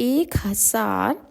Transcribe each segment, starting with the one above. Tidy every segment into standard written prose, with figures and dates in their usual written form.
1000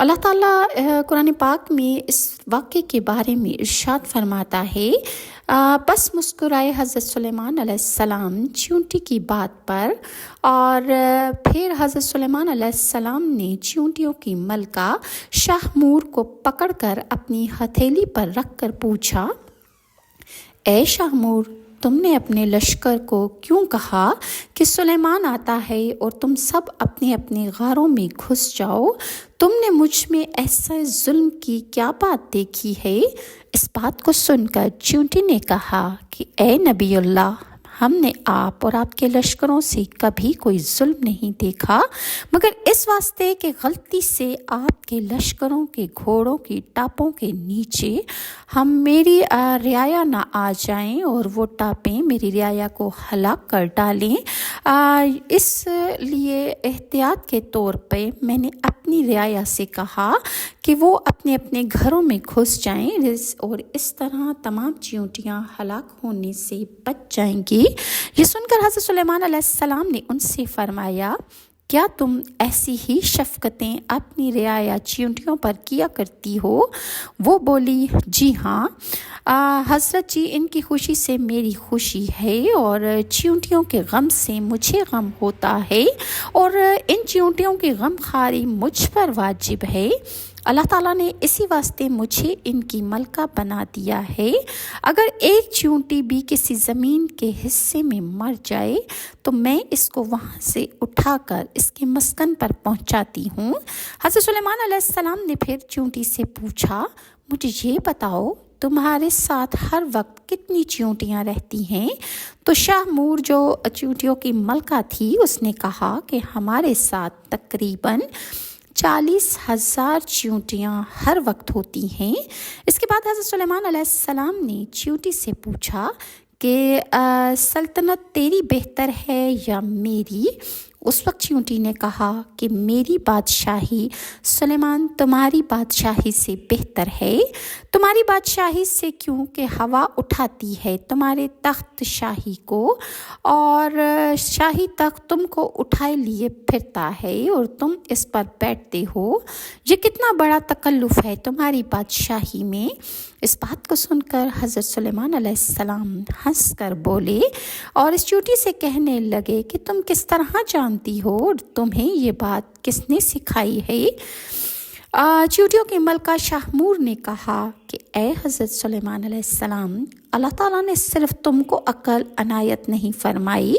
اللہ تعالیٰ قرآن پاک میں اس واقعے کے بارے میں ارشاد فرماتا ہے، بس مسکرائے حضرت سلیمان علیہ السلام چیونٹی کی بات پر، اور پھر حضرت سلیمان علیہ السلام نے چیونٹیوں کی ملکہ شاہمور کو پکڑ کر اپنی ہتھیلی پر رکھ کر پوچھا، اے شاہمور، تم نے اپنے لشکر کو کیوں کہا کہ سلیمان آتا ہے اور تم سب اپنے اپنے غاروں میں گھس جاؤ؟ تم نے مجھ میں ایسے ظلم کی کیا بات دیکھی ہے؟ اس بات کو سن کر چیونٹی نے کہا کہ اے نبی اللہ، ہم نے آپ اور آپ کے لشکروں سے کبھی کوئی ظلم نہیں دیکھا، مگر اس واسطے کہ غلطی سے آپ کے لشکروں کے گھوڑوں کی ٹاپوں کے نیچے ہم میری رعایا نہ آ جائیں اور وہ ٹاپیں میری رعایا کو ہلاک کر ڈالیں، اس لیے احتیاط کے طور پہ میں نے اپنی رعایا سے کہا کہ وہ اپنے اپنے گھروں میں گھس جائیں، اور اس طرح تمام چیونٹیاں ہلاک ہونے سے بچ جائیں گی۔ یہ سن کر حضرت سلیمان علیہ السلام نے ان سے فرمایا، کیا تم ایسی ہی شفقتیں اپنی رعایا چیونٹیوں پر کیا کرتی ہو؟ وہ بولی، جی ہاں حضرت جی، ان کی خوشی سے میری خوشی ہے اور چیونٹیوں کے غم سے مجھے غم ہوتا ہے، اور ان چیونٹیوں کی غم خاری مجھ پر واجب ہے۔ اللہ تعالیٰ نے اسی واسطے مجھے ان کی ملکہ بنا دیا ہے۔ اگر ایک چیونٹی بھی کسی زمین کے حصے میں مر جائے تو میں اس کو وہاں سے اٹھا کر اس کے مسکن پر پہنچاتی ہوں۔ حضرت سلیمان علیہ السلام نے پھر چیونٹی سے پوچھا، مجھے یہ بتاؤ تمہارے ساتھ ہر وقت کتنی چیونٹیاں رہتی ہیں؟ تو شاہمور جو چیونٹیوں کی ملکہ تھی، اس نے کہا کہ ہمارے ساتھ تقریباً 40,000 چیونٹیاں ہر وقت ہوتی ہیں۔ اس کے بعد حضرت سلیمان علیہ السلام نے چیونٹی سے پوچھا کہ سلطنت تیری بہتر ہے یا میری؟ اس وقت چیونٹی نے کہا کہ میری بادشاہی سلیمان تمہاری بادشاہی سے بہتر ہے۔ تمہاری بادشاہی سے کیونکہ ہوا اٹھاتی ہے تمہارے تخت شاہی کو، اور شاہی تخت تم کو اٹھائے لیے پھرتا ہے اور تم اس پر بیٹھتے ہو۔ یہ کتنا بڑا تکلف ہے تمہاری بادشاہی میں۔ اس بات کو سن کر حضرت سلیمان علیہ السلام ہنس کر بولے اور اس چیونٹی سے کہنے لگے کہ تم کس طرح جانتی ہو اور تمہیں یہ بات کس نے سکھائی ہے؟ چیونٹیوں کی ملکہ شاہمور نے کہا کہ اے حضرت سلیمان علیہ السلام، اللہ تعالیٰ نے صرف تم کو عقل عنایت نہیں فرمائی،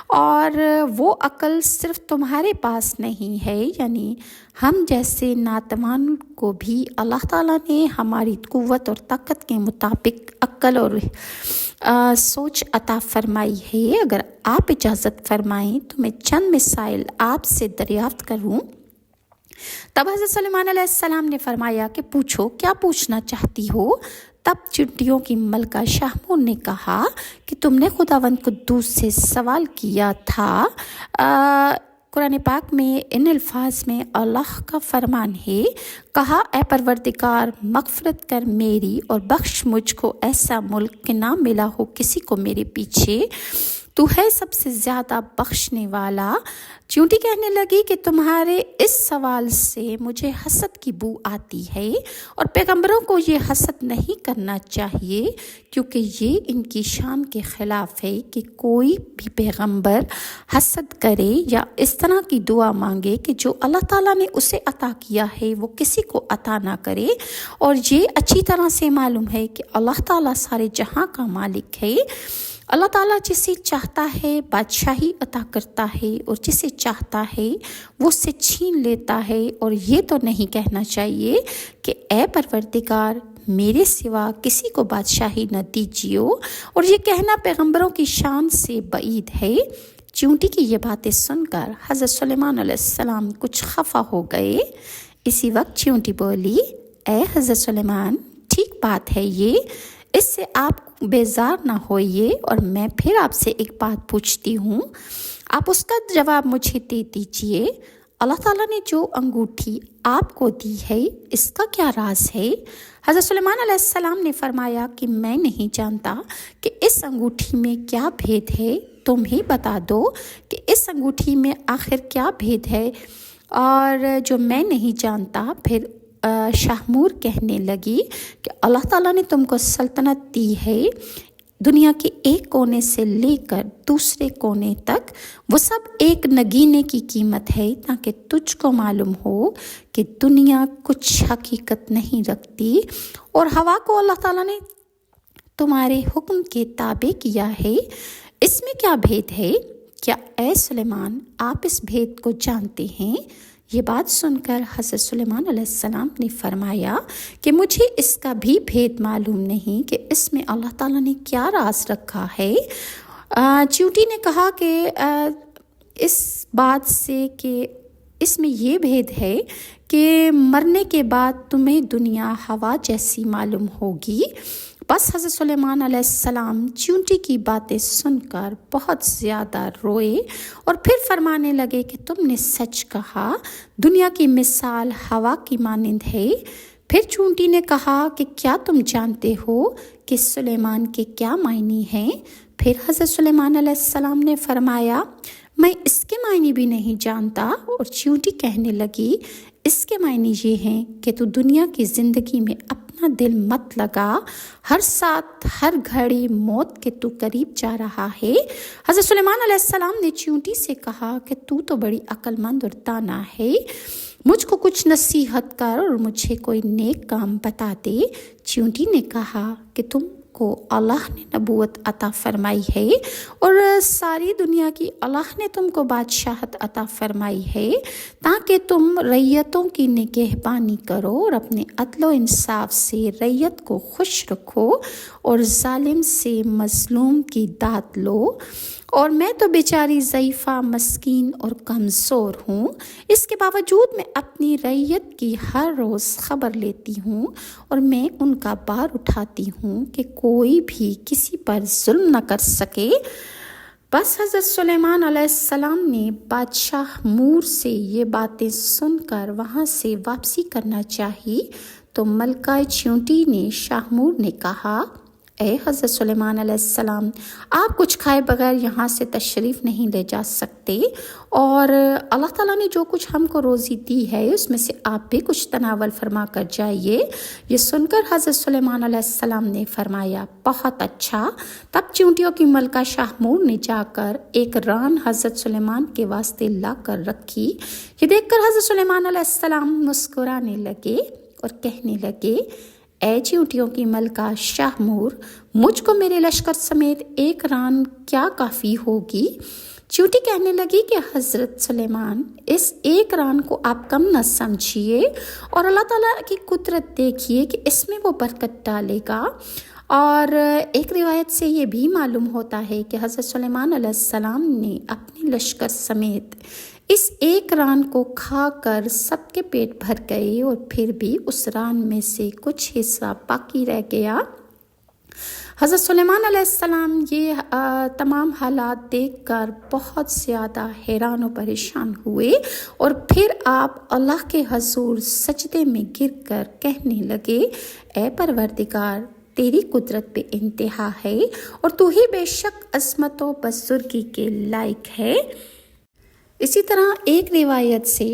اور وہ عقل صرف تمہارے پاس نہیں ہے، یعنی ہم جیسے ناتوان کو بھی اللہ تعالیٰ نے ہماری قوت اور طاقت کے مطابق عقل اور سوچ عطا فرمائی ہے۔ اگر آپ اجازت فرمائیں تو میں چند مسائل آپ سے دریافت کروں۔ تب حضرت سلیمان علیہ السلام نے فرمایا کہ پوچھو، کیا پوچھنا چاہتی ہو؟ تب چیونٹیوں کی ملکہ شاہمور نے کہا کہ تم نے خداوند قدوس سے سوال کیا تھا۔ قرآن پاک میں ان الفاظ میں اللہ کا فرمان ہے، کہا اے پروردگار، مغفرت کر میری اور بخش مجھ کو ایسا ملک کہ نہ ملا ہو کسی کو میرے پیچھے، تو ہے سب سے زیادہ بخشنے والا۔ چیونٹی کہنے لگی کہ تمہارے اس سوال سے مجھے حسد کی بو آتی ہے، اور پیغمبروں کو یہ حسد نہیں کرنا چاہیے، کیونکہ یہ ان کی شان کے خلاف ہے کہ کوئی بھی پیغمبر حسد کرے یا اس طرح کی دعا مانگے کہ جو اللہ تعالیٰ نے اسے عطا کیا ہے وہ کسی کو عطا نہ کرے۔ اور یہ اچھی طرح سے معلوم ہے کہ اللہ تعالیٰ سارے جہاں کا مالک ہے۔ اللہ تعالیٰ جسے چاہتا ہے بادشاہی عطا کرتا ہے اور جسے چاہتا ہے وہ اس سے چھین لیتا ہے، اور یہ تو نہیں کہنا چاہیے کہ اے پروردگار میرے سوا کسی کو بادشاہی نہ دیجیو، اور یہ کہنا پیغمبروں کی شان سے بعید ہے۔ چیونٹی کی یہ باتیں سن کر حضرت سلیمان علیہ السلام کچھ خفا ہو گئے۔ اسی وقت چیونٹی بولی، اے حضرت سلیمان، ٹھیک بات ہے یہ، اس سے آپ بیزار نہ ہوئیے، اور میں پھر آپ سے ایک بات پوچھتی ہوں، آپ اس کا جواب مجھے دے دیجئے۔ اللہ تعالیٰ نے جو انگوٹھی آپ کو دی ہے اس کا کیا راز ہے؟ حضرت سلیمان علیہ السلام نے فرمایا کہ میں نہیں جانتا کہ اس انگوٹھی میں کیا بھید ہے، تم ہی بتا دو کہ اس انگوٹھی میں آخر کیا بھید ہے۔ اور جو میں نہیں جانتا۔ پھر شاہمور کہنے لگی کہ اللہ تعالیٰ نے تم کو سلطنت دی ہے، دنیا کے ایک کونے سے لے کر دوسرے کونے تک، وہ سب ایک نگینے کی قیمت ہے، تاکہ تجھ کو معلوم ہو کہ دنیا کچھ حقیقت نہیں رکھتی، اور ہوا کو اللہ تعالیٰ نے تمہارے حکم کے تابع کیا ہے۔ اس میں کیا بھید ہے؟ کیا اے سلیمان آپ اس بھید کو جانتے ہیں؟ یہ بات سن کر حضرت سلیمان علیہ السلام نے فرمایا کہ مجھے اس کا بھی بھید معلوم نہیں کہ اس میں اللہ تعالیٰ نے کیا راز رکھا ہے۔ چیونٹی نے کہا کہ اس بات سے کہ اس میں یہ بھید ہے کہ مرنے کے بعد تمہیں دنیا ہوا جیسی معلوم ہوگی۔ بس حضرت سلیمان علیہ السلام چیونٹی کی باتیں سن کر بہت زیادہ روئے اور پھر فرمانے لگے کہ تم نے سچ کہا، دنیا کی مثال ہوا کی مانند ہے۔ پھر چیونٹی نے کہا کہ کیا تم جانتے ہو کہ سلیمان کے کیا معنی ہیں؟ پھر حضرت سلیمان علیہ السلام نے فرمایا میں اس کے معنی بھی نہیں جانتا، اور چیونٹی کہنے لگی اس کے معنی یہ ہیں کہ تو دنیا کی زندگی میں اپنا دل مت لگا، ہر ساتھ ہر گھڑی موت کے تو قریب جا رہا ہے۔ حضرت سلیمان علیہ السلام نے چیونٹی سے کہا کہ تو بڑی عقل مند اور دانا ہے، مجھ کو کچھ نصیحت کر اور مجھے کوئی نیک کام بتا دے۔ چیونٹی نے کہا کہ تم کو اللہ نے نبوت عطا فرمائی ہے اور ساری دنیا کی اللہ نے تم کو بادشاہت عطا فرمائی ہے، تاکہ تم رعیتوں کی نگہبانی کرو اور اپنے عدل و انصاف سے رعیت کو خوش رکھو اور ظالم سے مظلوم کی داد لو۔ اور میں تو بیچاری ضعیفہ، مسکین اور کمزور ہوں، اس کے باوجود میں اپنی رعیت کی ہر روز خبر لیتی ہوں اور میں ان کا بار اٹھاتی ہوں کہ کوئی بھی کسی پر ظلم نہ کر سکے۔ بس حضرت سلیمان علیہ السلام نے بادشاہ مور سے یہ باتیں سن کر وہاں سے واپسی کرنا چاہی تو ملکہ چیونٹی نے شاہ مور نے کہا اے حضرت سلیمان علیہ السلام، آپ کچھ کھائے بغیر یہاں سے تشریف نہیں لے جا سکتے، اور اللہ تعالیٰ نے جو کچھ ہم کو روزی دی ہے اس میں سے آپ بھی کچھ تناول فرما کر جائیے۔ یہ سن کر حضرت سلیمان علیہ السلام نے فرمایا بہت اچھا۔ تب چیونٹیوں کی ملکہ شاہ مور نے جا کر ایک ران حضرت سلیمان کے واسطے لا کر رکھی۔ یہ دیکھ کر حضرت سلیمان علیہ السلام مسکرانے لگے اور کہنے لگے اے چیونٹیوں کی ملکہ شاہ مور، مجھ کو میرے لشکر سمیت ایک ران کیا کافی ہوگی؟ چیونٹی کہنے لگی کہ حضرت سلیمان، اس ایک ران کو آپ کم نہ سمجھیے اور اللہ تعالیٰ کی قدرت دیکھیے کہ اس میں وہ برکت ڈالے گا۔ اور ایک روایت سے یہ بھی معلوم ہوتا ہے کہ حضرت سلیمان علیہ السلام نے اپنے لشکر سمیت اس ایک ران کو کھا کر سب کے پیٹ بھر گئے، اور پھر بھی اس ران میں سے کچھ حصہ باقی رہ گیا۔ حضرت سلیمان علیہ السلام یہ تمام حالات دیکھ کر بہت زیادہ حیران و پریشان ہوئے، اور پھر آپ اللہ کے حضور سجدے میں گر کر کہنے لگے اے پروردگار، تیری قدرت بے انتہا ہے اور تو ہی بے شک عظمت و بزرگی کے لائق ہے۔ اسی طرح ایک روایت سے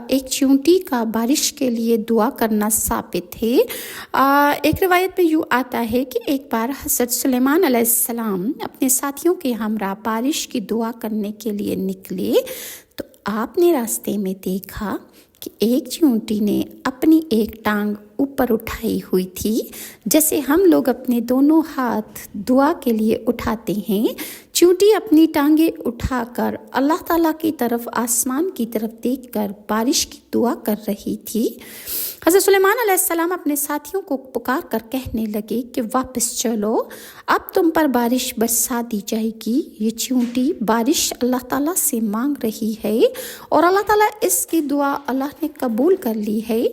ایک چیونٹی کا بارش کے لیے دعا کرنا ثابت ہے۔ ایک روایت میں یوں آتا ہے کہ ایک بار حضرت سلیمان علیہ السلام اپنے ساتھیوں کے ہمراہ بارش کی دعا کرنے کے لیے نکلے تو آپ نے راستے میں دیکھا کہ ایک چیونٹی نے اپنی ایک ٹانگ اوپر اٹھائی ہوئی تھی، جیسے ہم لوگ اپنے دونوں ہاتھ دعا کے لیے اٹھاتے ہیں۔ چیونٹی اپنی ٹانگیں اٹھا کر اللہ تعالیٰ کی طرف، آسمان کی طرف دیکھ کر بارش کی دعا کر رہی تھی۔ حضرت سلیمان علیہ السلام اپنے ساتھیوں کو پکار کر کہنے لگے کہ واپس چلو، اب تم پر بارش برسا دی جائے گی۔ یہ چیونٹی بارش اللہ تعالیٰ سے مانگ رہی ہے اور اللہ تعالیٰ اس کی دعا اللہ نے قبول کر لی ہے۔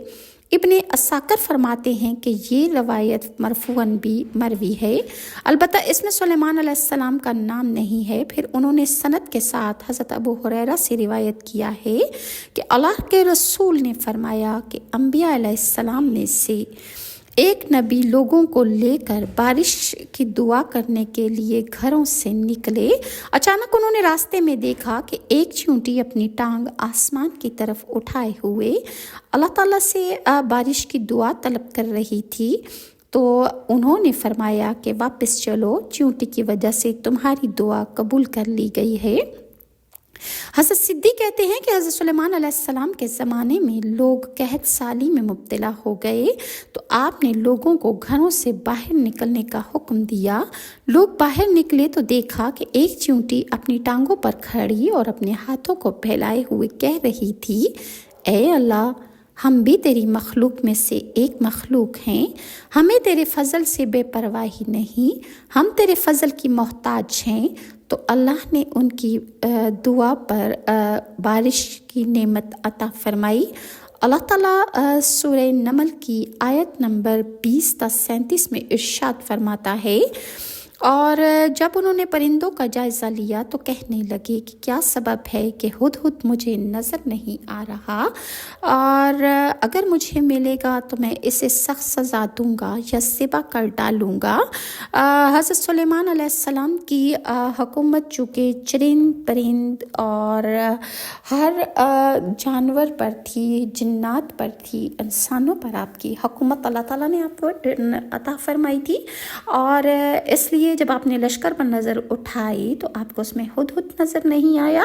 ابن عساکر فرماتے ہیں کہ یہ روایت مرفوعاً بھی مروی ہے، البتہ اس میں سلیمان علیہ السلام کا نام نہیں ہے۔ پھر انہوں نے سند کے ساتھ حضرت ابو ہریرہ سے روایت کیا ہے کہ اللہ کے رسول نے فرمایا کہ انبیاء علیہ السلام میں سے ایک نبی لوگوں کو لے کر بارش کی دعا کرنے کے لیے گھروں سے نکلے۔ اچانک انہوں نے راستے میں دیکھا کہ ایک چیونٹی اپنی ٹانگ آسمان کی طرف اٹھائے ہوئے اللہ تعالیٰ سے بارش کی دعا طلب کر رہی تھی۔ تو انہوں نے فرمایا کہ واپس چلو، چیونٹی کی وجہ سے تمہاری دعا قبول کر لی گئی ہے۔ حضرت صدیق کہتے ہیں کہ حضرت سلیمان علیہ السلام کے زمانے میں لوگ قحط سالی میں مبتلا ہو گئے تو آپ نے لوگوں کو گھروں سے باہر نکلنے کا حکم دیا۔ لوگ باہر نکلے تو دیکھا کہ ایک چیونٹی اپنی ٹانگوں پر کھڑی اور اپنے ہاتھوں کو پھیلائے ہوئے کہہ رہی تھی، اے اللہ، ہم بھی تیری مخلوق میں سے ایک مخلوق ہیں، ہمیں تیرے فضل سے بے پرواہی نہیں، ہم تیرے فضل کی محتاج ہیں۔ تو اللہ نے ان کی دعا پر بارش کی نعمت عطا فرمائی۔ اللہ تعالیٰ سورہ نمل کی آیت نمبر 20 تا 37 میں ارشاد فرماتا ہے، اور جب انہوں نے پرندوں کا جائزہ لیا تو کہنے لگے کہ کیا سبب ہے کہ ہدہد مجھے نظر نہیں آ رہا، اور اگر مجھے ملے گا تو میں اسے سخت سزا دوں گا یا ذبح کر ڈالوں گا۔ حضرت سلیمان علیہ السلام کی حکومت چونکہ چرند پرند اور ہر جانور پر تھی، جنات پر تھی، انسانوں پر آپ کی حکومت اللہ تعالیٰ نے آپ کو عطا فرمائی تھی، اور اس لیے جب آپ نے لشکر پر نظر اٹھائی تو آپ کو اس میں ہدہد نظر نہیں آیا۔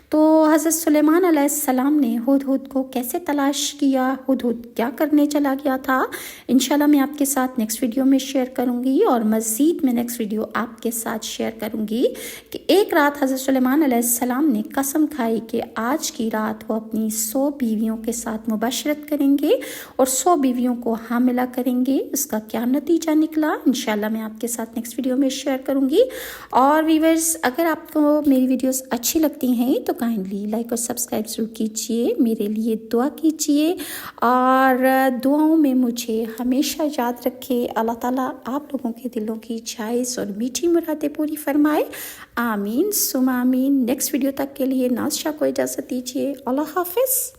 تو حضرت سلیمان علیہ السلام نے ہدہد کو کیسے تلاش کیا، ہدہد کیا کرنے چلا گیا تھا، انشاءاللہ میں آپ کے ساتھ نیکسٹ ویڈیو میں شیئر کروں گی، اور مزید میں نیکسٹ ویڈیو آپ کے ساتھ شیئر کروں گی کہ ایک رات حضرت سلیمان علیہ السلام نے قسم کھائی کہ آج کی رات وہ اپنی 100 بیویوں کے ساتھ مباشرت کریں گے اور 100 بیویوں کو حاملہ کریں گے۔ اس کا کیا نتیجہ نکلا انشاءاللہ میں آپ کے ساتھ نیکسٹ ویڈیو میں شیئر کروں گی۔ اور ویورز، اگر آپ کو میری ویڈیوز اچھی لگتی ہیں تو کائنڈلی لائک اور سبسکرائب ضرور کیجیے، میرے لیے دعا کیجیے، اور دعاؤں میں مجھے ہمیشہ یاد رکھے۔ اللہ تعالیٰ آپ لوگوں کے دلوں کی جائز اور میٹھی مرادیں پوری فرمائے، آمین ثم آمین۔ نیکسٹ ویڈیو تک کے لیے ناز شاہ کو اجازت دیجیے، اللہ حافظ۔